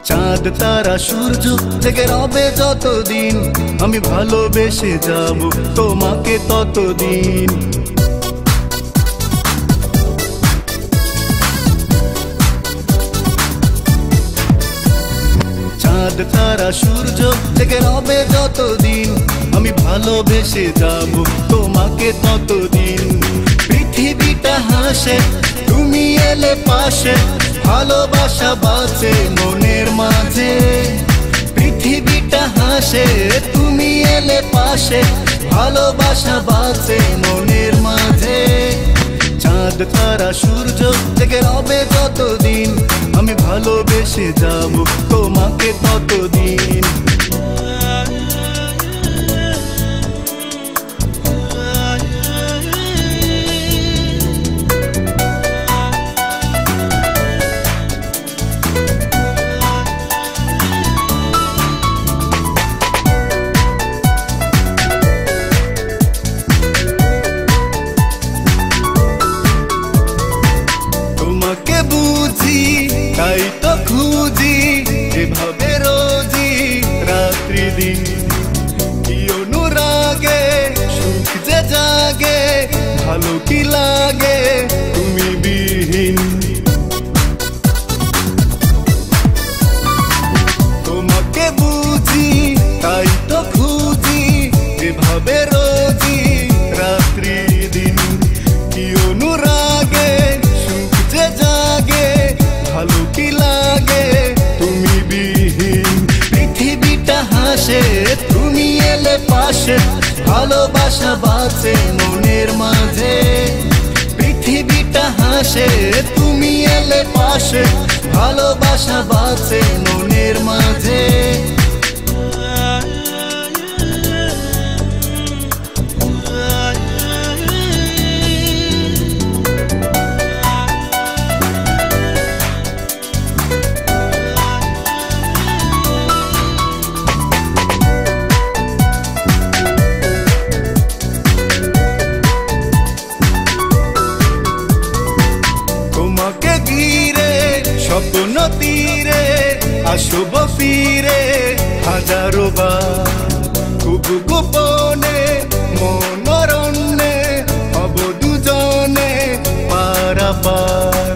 চাঁদ তারা সূর্য থেকে রবে যতদিন আমি ভালোবেসে যাব তোমাকে ততদিন। চাঁদ তারা সূর্য থেকে রবে যতদিন আমি ভালোবেসে যাব তোমাকে ততদিন। পৃথিবীটা হাসে তুমি এলে পাশে, ভালোবাসা বাঁচে মনের মাঝে। পৃথিবীটা হাসে তুমি এলে পাশে, ভালোবাসা বাঁচে মনের মাঝে। চাঁদ তারা সূর্য থেকে রবে যতদিন আমি ভালোবেসে যাব তোমাকে ততদিন। তোমাকে বুঝি তাই তো খুঁজি এভাবে রোজি রাত্রি দিন। কি অনুরাগে সুখ যে জাগে, ভালো কি লাগে তুমি বিহীন। তোমাকে বুঝি তাই তো খুঁজি এভাবে রোজি রাত্রি দিন। কি অনুরাগে জাগে, ভালো কি লাগে তুমি বিহীন। পৃথিবীটা হাসে তুমি এলে পাশে, ভালোবাসা বাঁচে মনের মাঝে। পৃথিবীটা হাসে তুমি এলে পাশে, ভালোবাসা বাঁচে মনের মাঝে। তোমাকে ঘিরে স্বপ্ন তীরে আসব ফিরে হাজারো বার। খুব গোপনে মনোরণ্যে হব দুজনে পারাপার।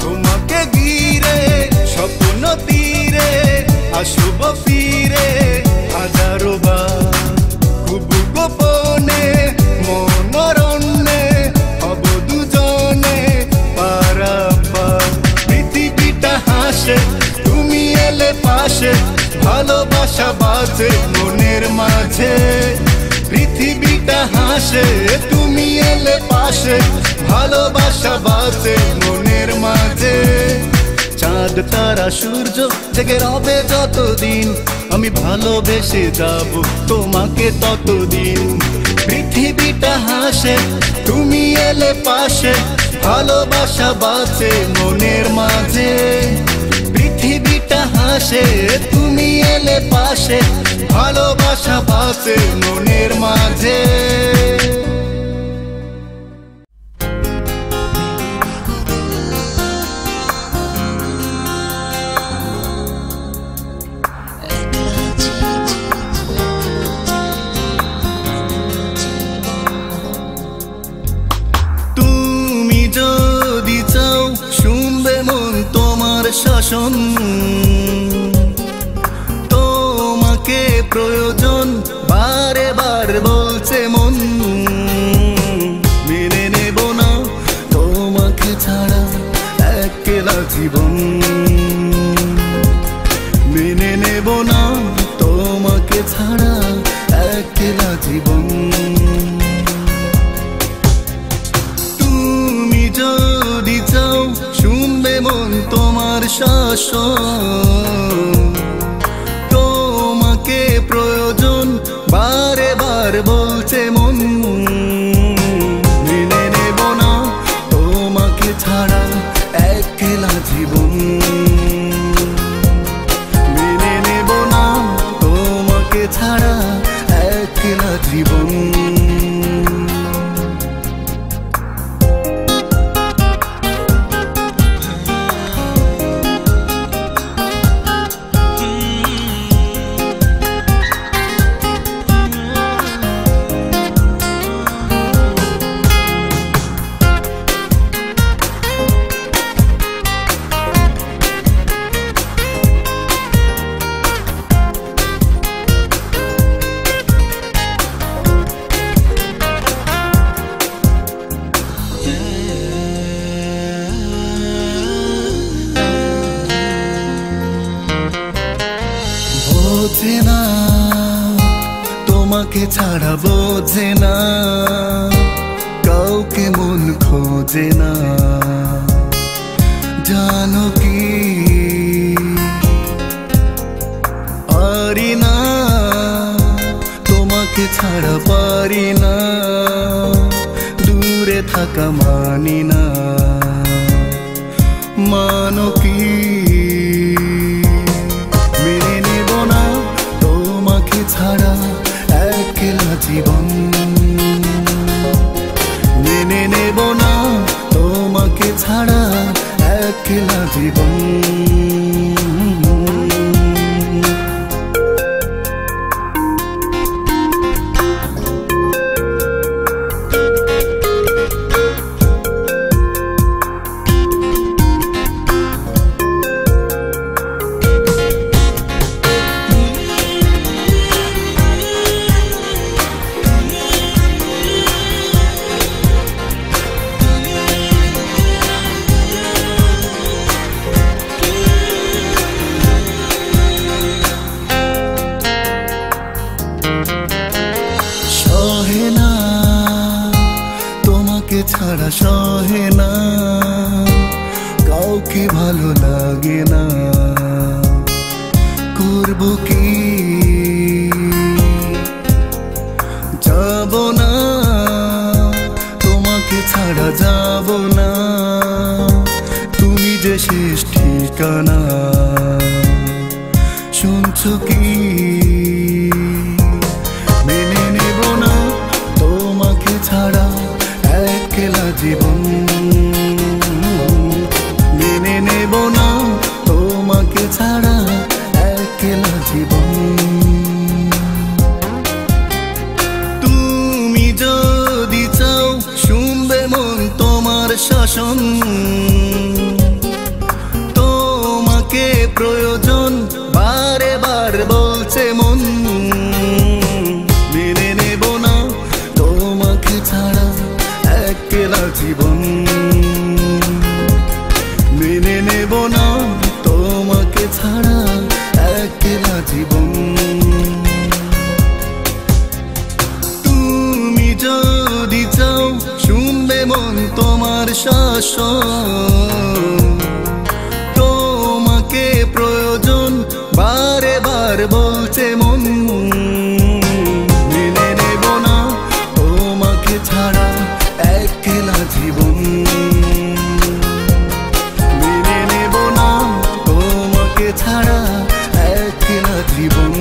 তোমাকে ঘিরে স্বপ্ন তীরে আসব ফিরে হাজারো বার। খুব গোপনে মনোরণ্যে হব দুজনে পারাপার। পৃথিবীটা হাসে তুমি এলে পাশে, ভালোবাসা বাঁচে মনের মাঝে। পৃথিবীটা হাসে তুমি এলে পাশে, ভালোবাসা বাঁচে মনের মাঝে। চাঁদ তারা সূর্য থেকে রবে যতদিন আমি ভালোবেসে যাব তোমাকে ততদিন। পৃথিবীটা হাসে তুমি এলে পাশে, ভালোবাসা বাঁচে মনের মাঝে। পৃথিবীটা হাসে তুমি এলে পাশে, ভালোবাসা বাঁচে মনের মাঝে। শাসন তোমাকে প্রয়োজন বারে বার বলছে মন। মেনে নেব না তোমাকে ছাড়া একলা জীবন। মেনে নেব না তোমাকে ছাড়া একলা জীবন। তুমি যদি চাও শুনবে মন তোমার শাসন। তোমাকে প্রয়োজন বারে বার বলছে মন, মেনে নেব না তোমাকে ছাড়া একলা জীবন। মেনে নেব না তোমাকে ছাড়া একলা জীবন। বোঝে না তোমাকে ছাড়া, বোঝে না কাউকে মন খোঁজে না। জানো কি পারি না তোমাকে ছাড়া, পারি না দূরে থাকা মানি না। মানো কি মেনে নেব না তোমাকে ছাড়া একলা জীবন। মেনে নেব না তোমাকে ছাড়া একলা জীবন। ছাড়া সহে না কাউকে ভালো লাগে না। করব কি যাব না তোমাকে ছাড়া, যাব না তুমি যে শেষ ঠিকানা। শুনছো কি মেনে নেব না তোমাকে ছাড়া একলা জীবন। মেনে নেব না তোমাকে ছাড়া একলা জীবন। তুমি যদি চাও শুনবে মন তোমার শাসন। তোমাকে প্রয়োজন বারে বার বলছে মন। মেনে নেব না তোমাকে ছাড়া একলা জীবন। মেনে নেব না তোমাকে ছাড়া একলা জীবন। তুমি যদি চাও শুনবে মন তোমার শাসন। তোমাকে প্রয়োজন বারে বার বলছে মন। মেনে নেব না তোমাকে ছাড়া একলা জীবন। মেনে নেব না তোমাকে ছাড়া একলা জীবন।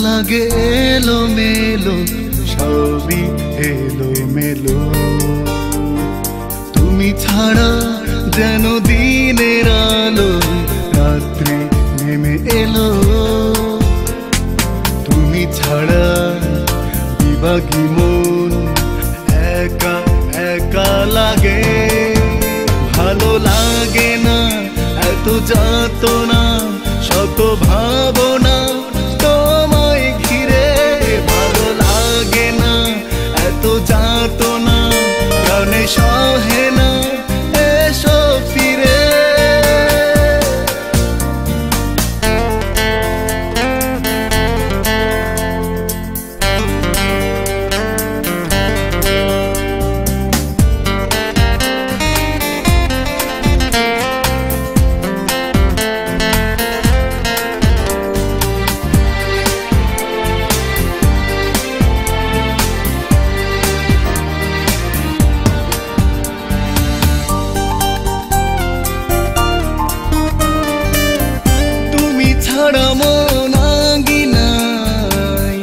লাগে এলো মেলো সবই এলো মেলো। তুমি ছাড়া যেন দিনের আলো রাত্রি নেমে এলো। তুমি ছাড়া বিভাগী মন একা একা লাগে, ভালো লাগে না এত যাতনা, শত ভাবনা তোমায় ঘিরে। ভালো লাগে না এত যাতনা, প্রাণে সহে না, এসো ফিরে। ছাড়া মন আঙ্গিনায়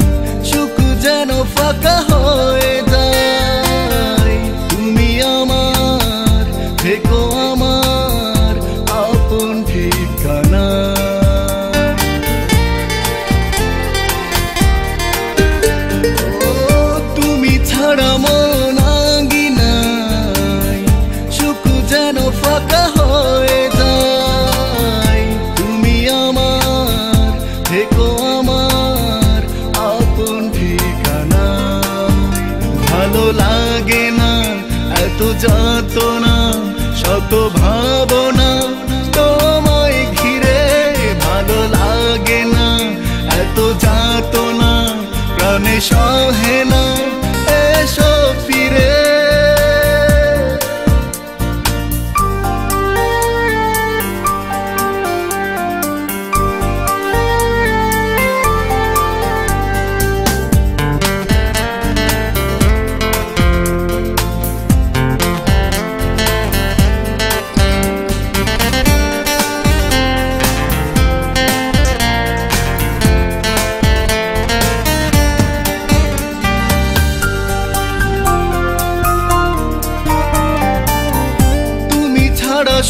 সুখ যেন ফাঁকা হয়ে যায়। তুমি আমার, থেকো আমার আপন ঠিকানা। তুমি ছাড়া মন আঙ্গিনায় সুখ যেন ফাঁকা হয়ে যায়। তুমি আমার, থেকো আমার আপন ঠিকানা। ভালো লাগে না এত যাতনা, শত ভাবনা তোমায় ঘিরে। ভালো লাগে না এত যাতনা, প্রাণে সহে না, এসো ফিরে।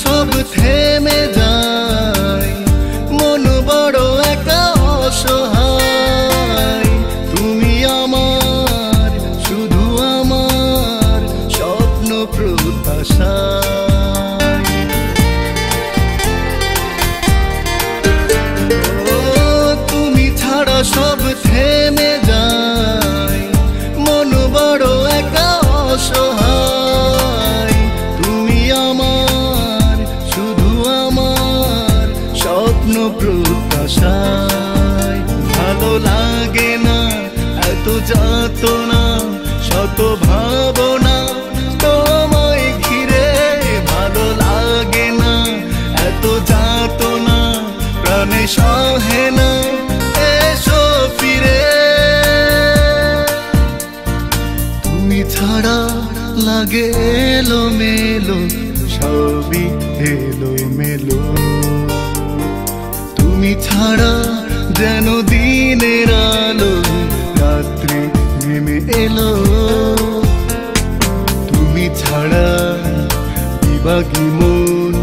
সব থেমে যায়, মন বড় একা অসহায়। তুমি আমার, শুধু আমার স্বপ্ন প্রত্যাশা। তুমি ছাড়া সব থেমে যায়, মন বড় একা অসহায়। তুমি আমার, শুধু আমার স্বপ্ন প্রত্যাশায়। ভালো লাগে না এত যাতনা, শত ভাবনা তোমায় ঘিরে। ভালো লাগে না এত যাতনা, প্রাণে সহে না, এসো ফিরে। তুমি ছাড়া লাগে এলো মেলো, সবই এলো মেলো। তুমি ছাড়া যেন দিনের আলো, রাত্রি নেমে এলো। তুমি ছাড়া বিভাগী মন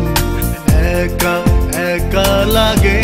একা একা লাগে।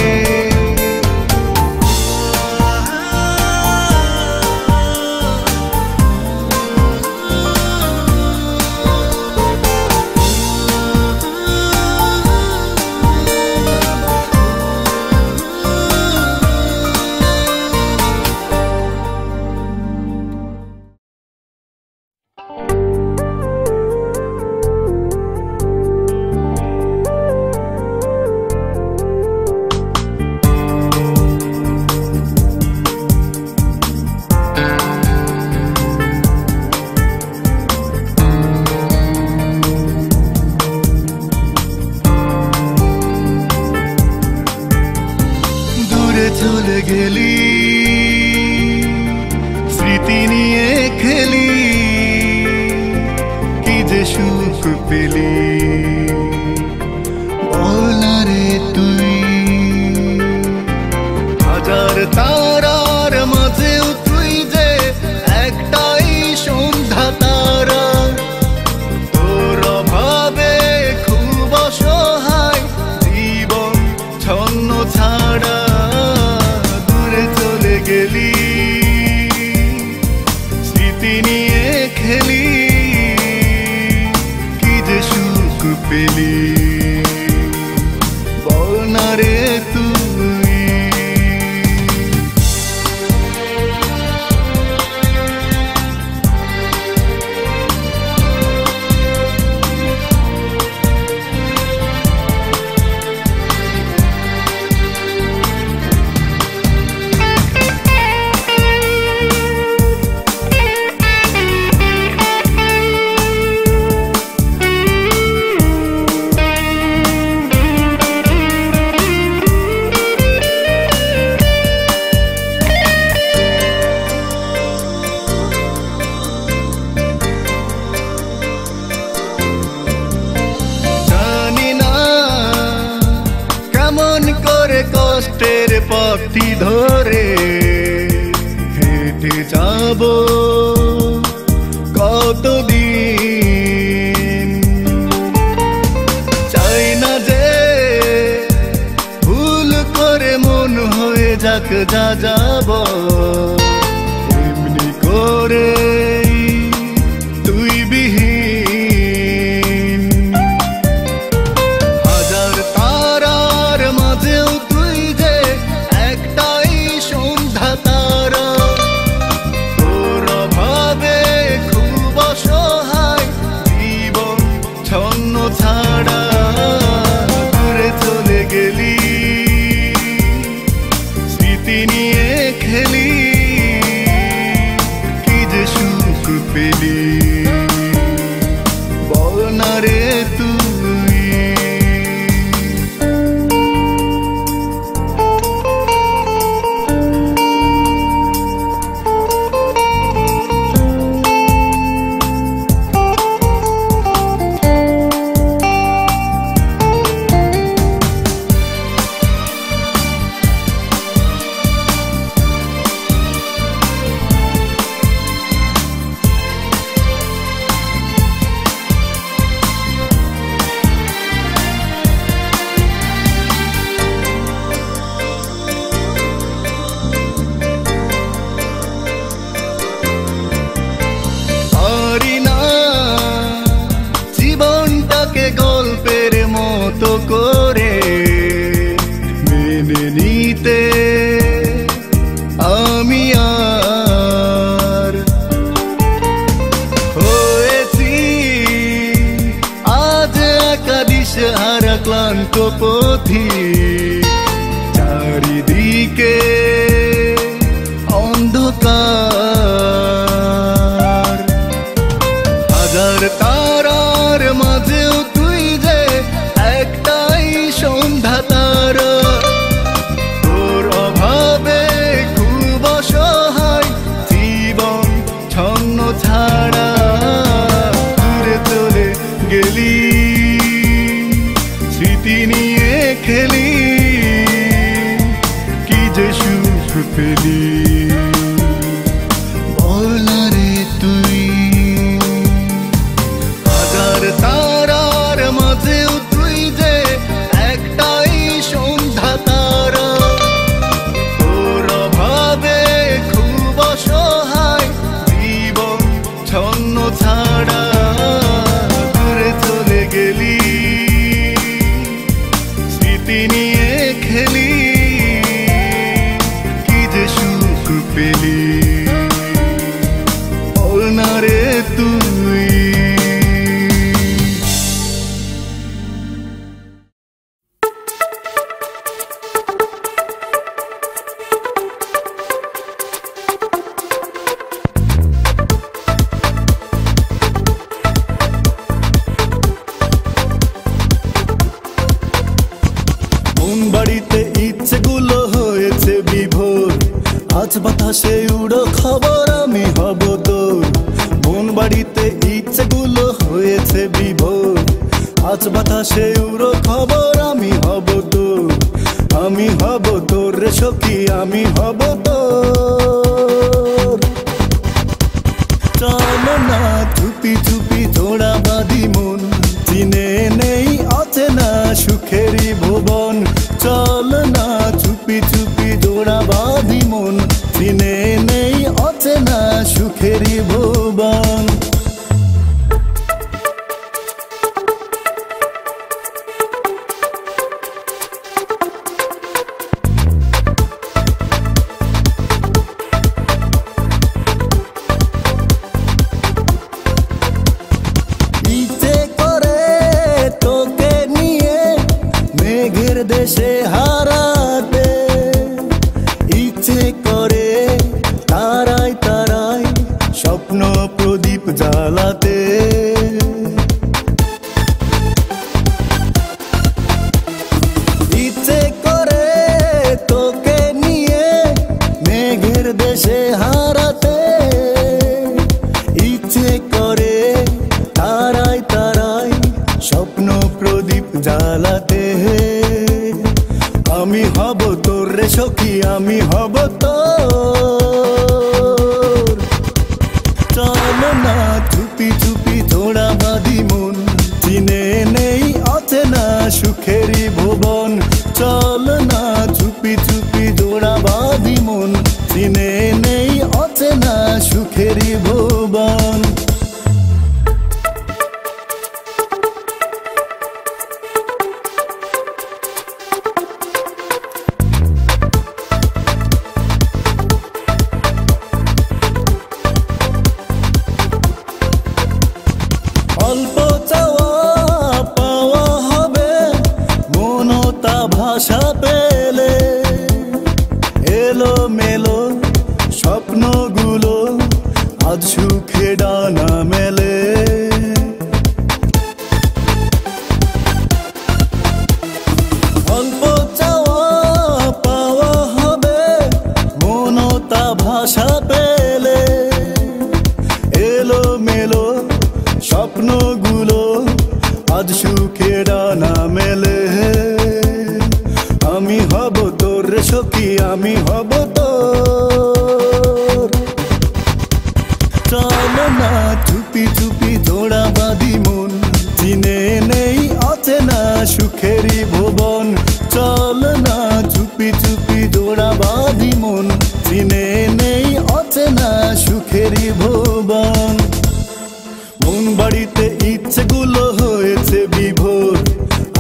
পথই ধরে হেঁটে যাব কতদিন। চাই না যে ভুল করে মন হয়ে যাক যা যাব, এমনি করে তুই বিহীন। হাজার তারার মাঝেও তুই যে একটাই সন্ধ্যা তারা। তোর অভাবে খুব অসহায় জীবন ছন্ন ছাড়া। দূরে চলে গেলি স্মৃতি নিয়ে খেলি, কি যে সুখ পেলি বল না রে তুই। জীবনটাকে গল্পের মতো করে মেনে নিতে আমি আর হয়েছি আজ একা দিশেহারা ক্লান্ত পথি। চারিদিকে অন্ধকার, হাজার তারার মাঝেও তুই যে একটাই সন্ধ্যা তারা। তোর অভাবে খুব অসহায় জীবন ছন্ন ছাড়া। দূরে চলে গেলি স্মৃতি নিয়ে খেলি, কি যে সুখ পেলি বল না রে তুই। হাজার তারার মাঝেও তুই যে একটাই সন্ধ্যা তারা। তোর অভাবে খুব অসহায় জীবন ছন্ন ছাড়া। দূরে চলে গেলি স্মৃতি নিয়ে খেলি, কি যে সুখ পেলি বল না রে তুই। মন বাড়িতে ইচ্ছেগুলো হয়েছে বিভোর, আজ বাতাসে উড়ো খবর আমি হব তোর। মন বাড়িতে ইচ্ছেগুলো হয়েছে বিভোর, আজ বাতাসে উড়ো খবর আমি হব তোর। আমি হব তোর রে সখী, আমি হব তোর। চল না চুপি চুপি জোড়া বাঁধি মন, চিনে নেই অচেনা সুখেরই ভুবন। চল না চুপি চুপি জোড়া বাঁধি মন, চিনে নেই অচেনা সুখেরই ভুবন। দেশে হারাতে ইচ্ছে করে, তারায় তারায় স্বপ্ন প্রদীপ জ্বালাতে। ইচ্ছে করে তোকে নিয়ে মেঘের দেশে হারাতে। ইচ্ছে করে তারায় তারায় স্বপ্ন প্রদীপ জ্বালাতে। আমি হব তোর রে সখী, আমি হব তোর। চলো না চুপি চুপি জোড়া বাঁধি মন, চিনে নেই অচেনা সুখেরই ভুবন। চলো না চুপি চুপি জোড়া বাঁধি মন, চিনে নেই অচেনা সুখেরই ভুবন। অল্প চাওয়া পাওয়া হবে মনতা ভাষা পেলে, এলো মেলো স্বপ্নগুলো আজ সুখে ডানা মেলে। অল্প চাওয়া পাওয়া হবে মনতা ভাষা পেলে, এলো মেলো স্বপ্নগুলো আজ সুখে ডানা মেলে। আমি হব তোর সখী, আমি হব তোর। চলো না চুপি চুপি জোড়া বাঁধি মন, চিনে নেই অচেনা সুখেরই ভুবন। চলো না চুপি চুপি জোড়া বাঁধি মন, চিনে নেই অচেনা সুখেরই ভুবন। মন বাড়িতে ইচ্ছেগুলো হয়েছে বিভোর,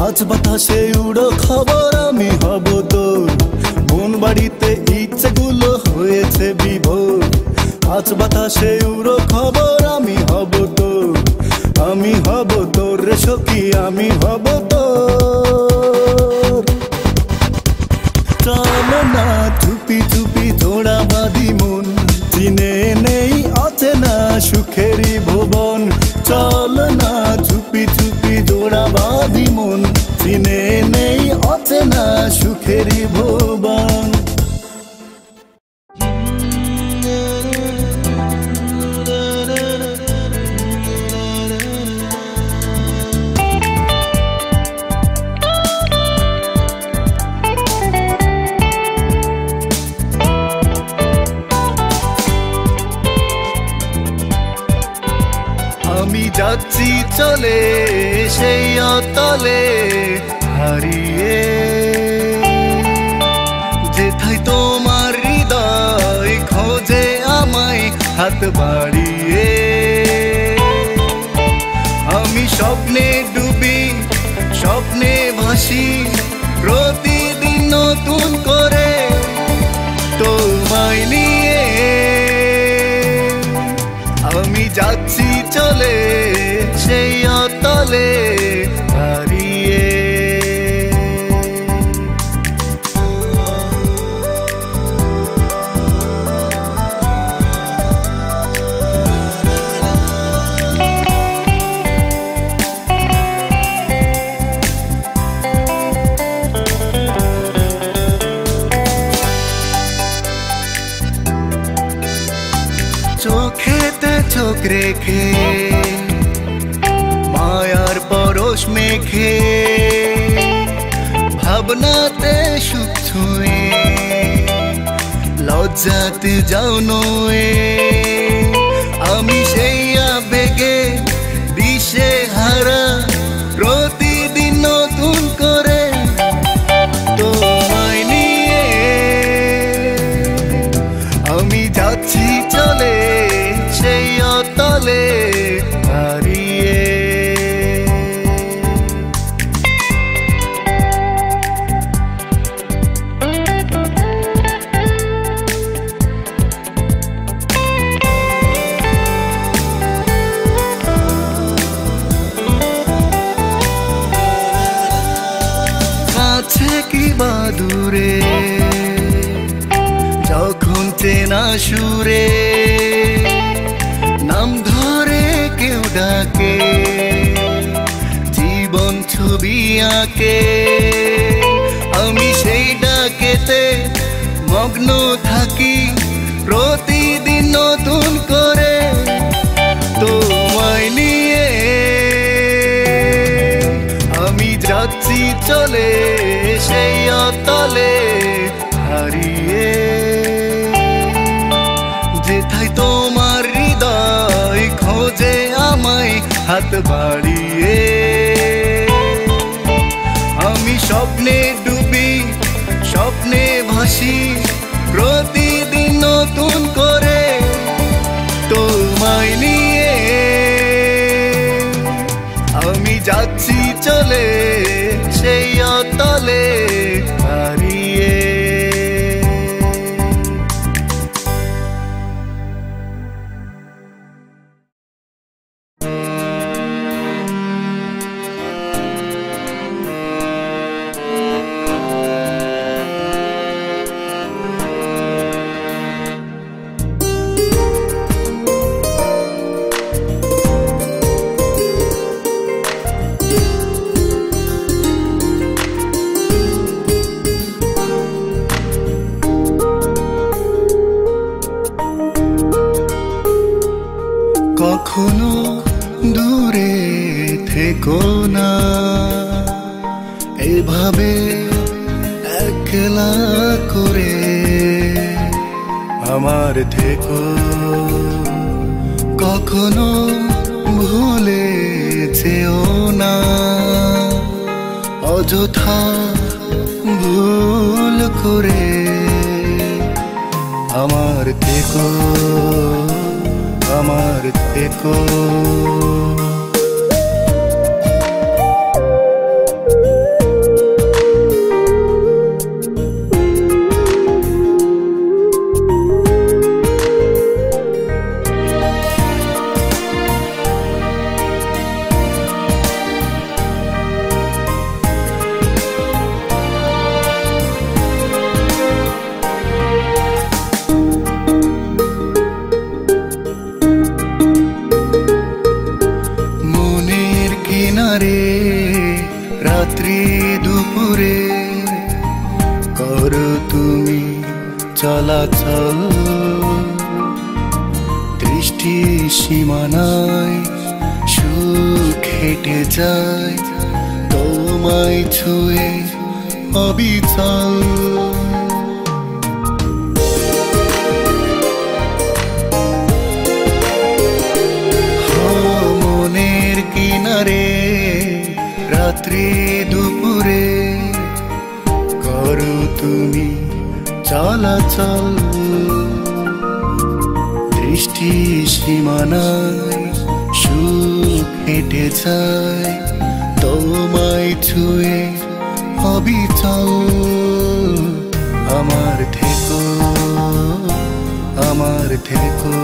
আজ বাতাসে উড়ো খবর আমি হব তোর। মন বাড়িতে ইচ্ছেগুলো হয়েছে বিভোর, আজ বাতাসে উড়ো খবর আমি হব তোর। আমি হব তোর রে সখী, আমি হব তোর। চলো না চুপি চুপি জোড়া বাঁধি মন, চিনে নেই অচেনা সুখেরই ভুবন। চলো না চুপি চুপি জোড়া বাঁধি মন, চিনে নেই অচেনা সুখেরই ভুবন। আমি যাচ্ছি চলে সেই অতলে হারিয়ে, যেথায় তোমার হৃদয় খোঁজে আমায় হাত বাড়িয়ে। আমি স্বপ্নে ডুবি স্বপ্নে ভাসি, প্রতিদিন নতুন করে তোমায় নিয়ে। আমি যাচ্ছি চলে সেই অতলে হারিয়ে। চোখেতে চোখ রেখে মায়ার পরশ মেখে, ভাবনাতে সুখ ছুঁয়ে লজ্জাতে যাও নয়ে। আমি সেই আবেগে দিশে হারা, প্রতিদিন নতুন করে তোমায় নিয়ে। আমি যাচ্ছি চলে সেই অতলে হারিয়ে। কাছে কি বা দূরে, যখন চেনা সুরে নাম ধরে কেউ ডাকে, জীবন ছবি আঁকে। আমি সেই ডাকেতে মগ্ন থাকি, প্রতিদিন নতুন করে তোমায় নিয়ে। আমি যাচ্ছি চলে সেই অতলে হারিয়ে। হাত বাড়িয়ে। আমি স্বপ্নে ডুবি, স্বপ্নে ভাসি, প্রতিদিন নতুন করে তোমায় নিয়ে। আমি যাচ্ছি চলে সেই অতলে হারিয়ে। কখনো দূরে থেকো না, এভাবে একলা করে আমার থেকো। কখনো ভুলে যেও না, অযথা ভুল করে আমার থেকো, আমার থেকো। রাত্রি দুপুরে করো তুমি চলাচল, দৃষ্টি সীমানায় সুখ হেঁটে যায় তোমায় ছুঁয়ে অবিচল। মনের কিনারে রাত্রি দুপুরে করো তুমি চলাচল, দৃষ্টি সীমানায় সুখ হেঁটে যায় তোমায় ছুঁয়ে অবিচল। আমার থেকো, আমার থেকো।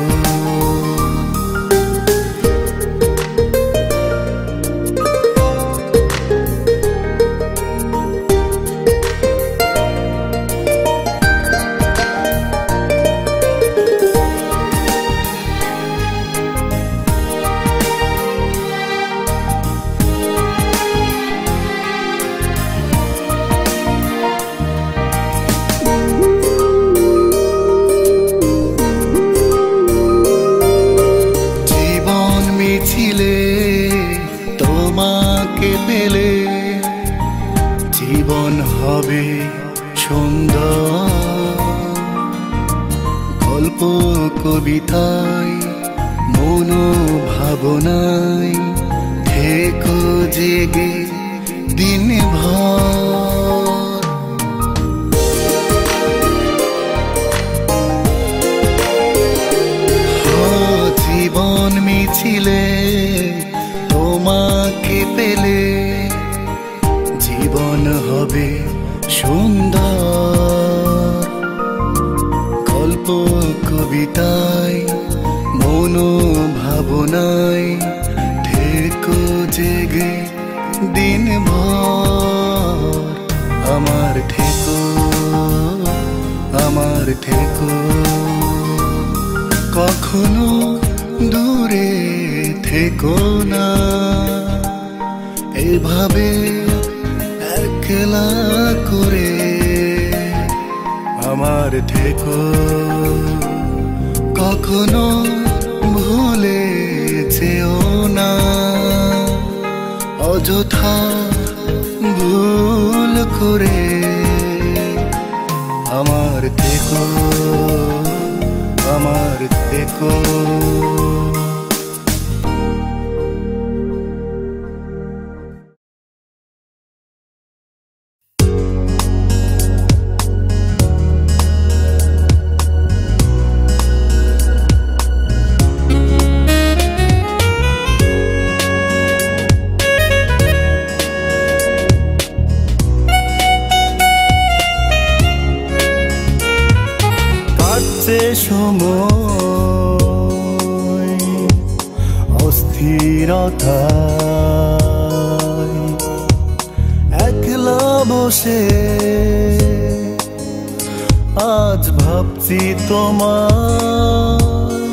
তোমাকে পেলে জীবন হবে সুন্দর, গল্প কবিতায় মনোভাবনায় থেকো জেগে দিন ভর। জীবন মিছিলে তোমাকে পেলে জীবন হবে সুন্দর, গল্প কবিতায় মনোভাবনায় থেকো জেগে দিন ভর। আমার থেকো, আমার থেকো। কখনো দূরে থেকো না, এভাবে একলা করে আমার থেকো। কখনো ভুলে যেও না, অযথা ভুল করে আমার থেকো, আমার থেকো। সময় অস্থিরতায় একলা বসে আজ ভাবছি তোমায়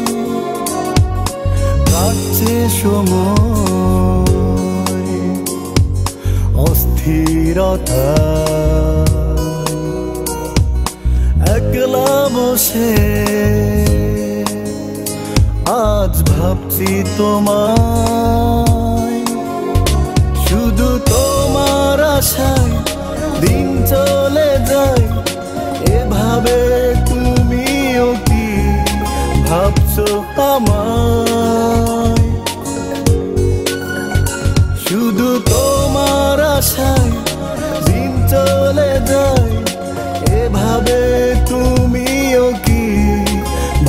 কাটছে সময় অস্থিরতায় একলা বসে আজ ভাবছি তোমায় শুধু তোমার আশায় দিন চলে যায় এভাবে তুমিও কি ভাবছো আমায় শুধু তোমার আশায় দিন চলে যায় এভাবে তুমিও কি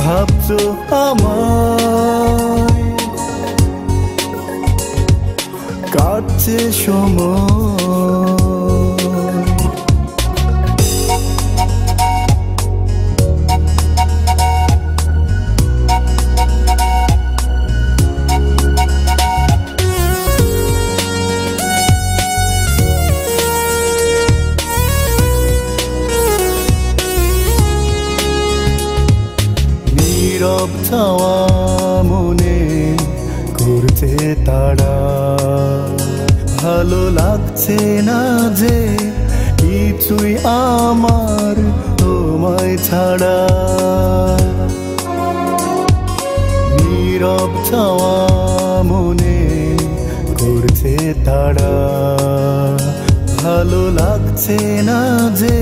ভাবছো আমায় কাটছে সময় নীরব চাওয়া মনে করছে তারা ভালো লাগছে না যে কিছুই আমার তোমায় ছাড়া নীরব চাওয়া মনে করছে তারা ভালো লাগছে না যে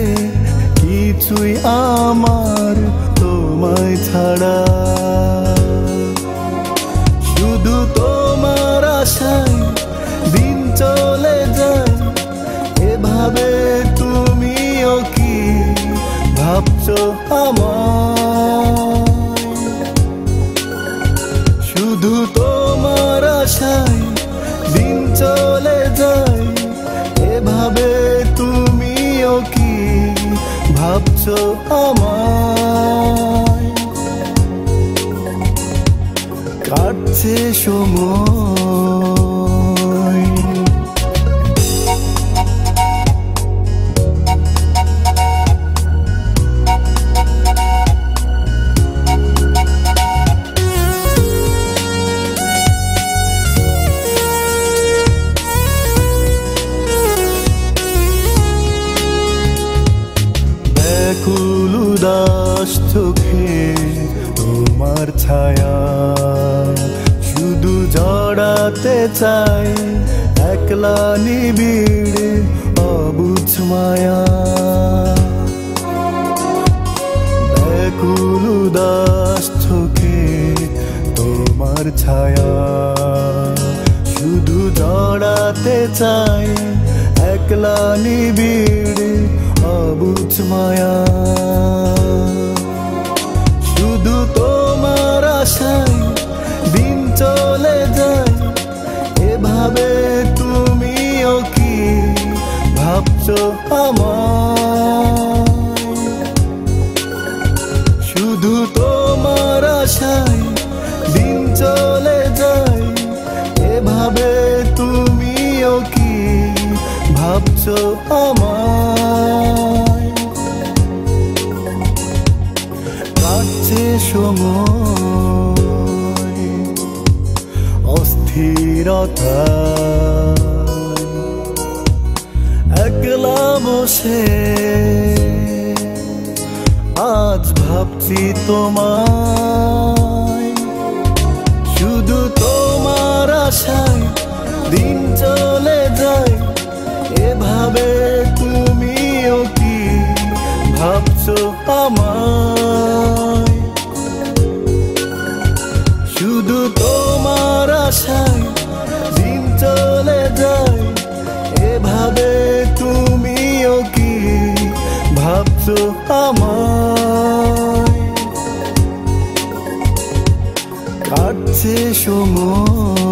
কিছুই আমার তোমায় ছাড়া শুধু তোমার আশায় দিন চলে যায় এভাবে তুমিও কি ভাবছো আমায় শুধু তোমার আশায় দিন চলে যায় এভাবে তুমিও কি ভাবছো আমায় কাটছে সময় ব্যাকুল উদাস চোখে তোমার ছায়া শুধু জড়াতে চাই একলা নিবিড় অবুঝ মায়া ব্যাকুল উদাস চোখে তোমার ছায়া শুধু জড়াতে চাই একলা নিবিড় অবুঝ মায়া শুধু তোমার আশায় দিন চলে যায় এভাবে তুমিও কি ভাবছো আমায় শুধু তোমার আশায় দিন চলে যায় এভাবে তুমিও কি ভাবছো আমায় কাটছে সময় অস্থিরতা একলা বসে আজ ভাবছি তোমায় শুধু তোমার আশায় দিন চলে যায় এভাবে তুমিও কি ভাবছো আমায় শুধু তোমার আশায় দিন চলে যায় এভাবে তুমিও কি ভাবছো আমায় কাটছে সময়